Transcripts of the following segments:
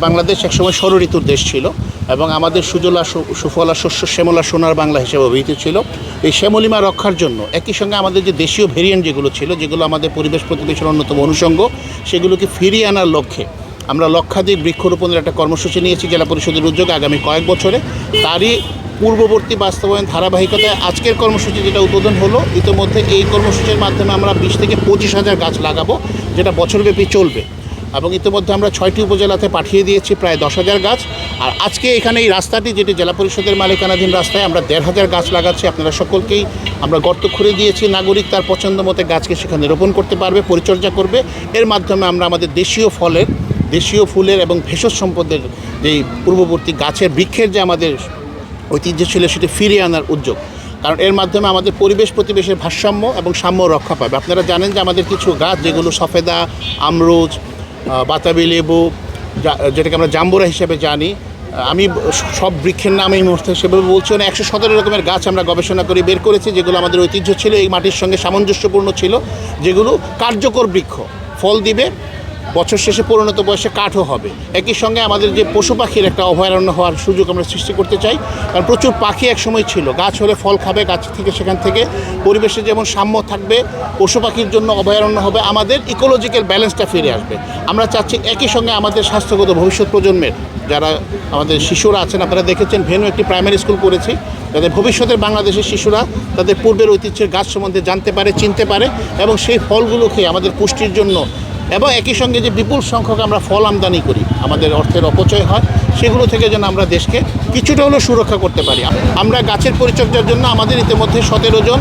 বাংলাদেশ একসময় ষড় ঋতুর দেশ ছিল এবং আমাদের সুজলা সুফলা শস্য শ্যামলা সোনার বাংলা হিসেবে অভিহিত ছিল। এই শ্যামলিমা রক্ষার জন্য একই সঙ্গে আমাদের যে দেশীয় ভেরিয়েন্ট যেগুলো ছিল, যেগুলো আমাদের পরিবেশ প্রতিবেশের অন্যতম অনুষঙ্গ, সেগুলোকে ফিরিয়ে আনার লক্ষ্যে আমরা লক্ষাধিক বৃক্ষরোপণের একটা কর্মসূচি নিয়েছি জেলা পরিষদের উদ্যোগে আগামী কয়েক বছরে। তারই পূর্ববর্তী বাস্তবায়ন ধারাবাহিকতায় আজকের কর্মসূচি যেটা উদ্বোধন হলো, ইতিমধ্যে এই কর্মসূচির মাধ্যমে আমরা 20 থেকে 25,000 গাছ লাগাবো, যেটা বছরব্যাপী চলবে। এবং ইতিমধ্যে আমরা 6টি উপজেলাতে পাঠিয়ে দিয়েছি প্রায় 10,000 গাছ। আর আজকে এখানে এই রাস্তাটি, যেটি জেলা পরিষদের মালিকানাধীন রাস্তায়, আমরা 1,500 গাছ লাগাচ্ছি। আপনারা সকলকেই আমরা গর্ত খুঁড়ে দিয়েছি, নাগরিক তার পছন্দ মতো গাছকে সেখানে রোপণ করতে পারবে, পরিচর্যা করবে। এর মাধ্যমে আমরা আমাদের দেশীয় ফুলের এবং ভেষজ সম্পদের যেই পূর্ববর্তী গাছের বৃক্ষের যে আমাদের ঐতিহ্য ছিল, সেটি ফিরিয়ে আনার উদ্যোগ। কারণ এর মাধ্যমে আমাদের পরিবেশ প্রতিবেশের ভারসাম্য এবং সাম্য রক্ষা পাবে। আপনারা জানেন যে আমাদের কিছু গাছ, যেগুলো সফেদা, আমরুজ, বাতাবি লেবু, যেটাকে আমরা জাম্বুরা হিসেবে জানি, আমি সব বৃক্ষের নাম এই মুহূর্তে সেভাবে বলছি না, 117 রকমের গাছ আমরা গবেষণা করে বের করেছি, যেগুলো আমাদের ঐতিহ্য ছিল, এই মাটির সঙ্গে সামঞ্জস্যপূর্ণ ছিল, যেগুলো কার্যকর বৃক্ষ, ফল দিবে, বছর শেষে পরিণত বয়সে কাঠও হবে। একই সঙ্গে আমাদের যে পশু পাখির একটা অভয়ারণ্য হওয়ার সুযোগ আমরা সৃষ্টি করতে চাই। কারণ প্রচুর পাখি এক সময় ছিল, গাছ হলে ফল খাবে, গাছ থেকে সেখান থেকে পরিবেশে যেমন সাম্য থাকবে, পশু পাখির জন্য অভয়ারণ্য হবে, আমাদের ইকোলজিক্যাল ব্যালেন্সটা ফিরে আসবে। আমরা চাচ্ছি একই সঙ্গে আমাদের স্বাস্থ্যগত ভবিষ্যৎ প্রজন্মের যারা আমাদের শিশুরা আছেন, আপনারা দেখেছেন ভেনু একটি প্রাইমারি স্কুল করেছি, যাদের ভবিষ্যতের বাংলাদেশের শিশুরা তাদের পূর্বের ঐতিহ্যের গাছ সম্বন্ধে জানতে পারে, চিনতে পারে এবং সেই ফলগুলো খেয়ে আমাদের পুষ্টির জন্য, এবং একই সঙ্গে যে বিপুল সংখ্যক আমরা ফল আমদানি করি, আমাদের অর্থের অপচয় হয়, সেগুলো থেকে যেন আমরা দেশকে কিছুটা হলেও সুরক্ষা করতে পারি। আমরা গাছের পরিচর্যার জন্য আমাদের ইতিমধ্যে 17 জন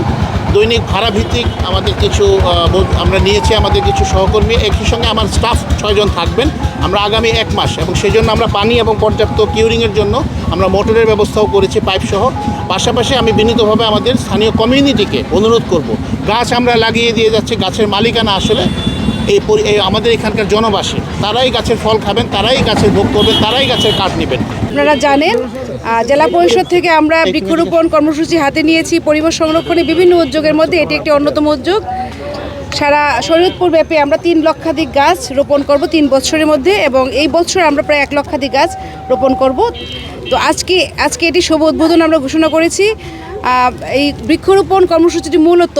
দৈনিক ভাড়া ভিত্তিক আমাদের কিছু আমরা নিয়েছি, আমাদের কিছু সহকর্মী, একই সঙ্গে আমার স্টাফ 6 জন থাকবেন আমরা আগামী 1 মাস। এবং সেই জন্য আমরা পানি এবং পর্যাপ্ত কিউরিংয়ের জন্য আমরা মোটরের ব্যবস্থাও করেছি, পাইপ সহ। পাশাপাশি আমি বিনীতভাবে আমাদের স্থানীয় কমিউনিটিকে অনুরোধ করব, গাছ আমরা লাগিয়ে দিয়ে যাচ্ছি, গাছের মালিকানা আসলে এই আমাদের এখানকার জনবাসী, তারাই গাছের ফল খাবেন, তারাই গাছের ভোগ করবেন, তারাই গাছের কাঠ নেবেন। আপনারা জানেন জেলা পরিষদ থেকে আমরা বৃক্ষরোপণ কর্মসূচি হাতে নিয়েছি। পরিবেশ সংরক্ষণে বিভিন্ন উদ্যোগের মধ্যে এটি একটি অন্যতম উদ্যোগ। সারা শরীয়তপুর ব্যাপী আমরা 3 লক্ষাধিক গাছ রোপণ করব 3 বছরের মধ্যে, এবং এই বছর আমরা প্রায় 1 লক্ষাধিক গাছ রোপণ করব। তো আজকে এটি শুভ উদ্বোধন আমরা ঘোষণা করেছি। এই বৃক্ষরোপণ কর্মসূচিটি মূলত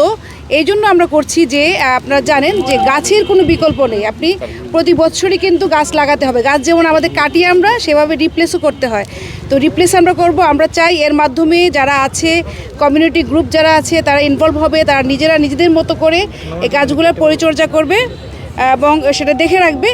এই জন্য আমরা করছি যে আপনারা জানেন যে গাছের কোনো বিকল্প নেই। আপনি প্রতি বছরই কিন্তু গাছ লাগাতে হবে। গাছ যেমন আমাদের কাটিয়ে আমরা সেভাবে রিপ্লেসও করতে হয়, তো রিপ্লেস আমরা করব। আমরা চাই এর মাধ্যমে যারা আছে, কমিউনিটি গ্রুপ যারা আছে, তারা ইনভলভ হবে, তারা নিজেদের মতো করে এই গাছগুলোর পরিচর্যা করবে এবং সেটা দেখে রাখবে।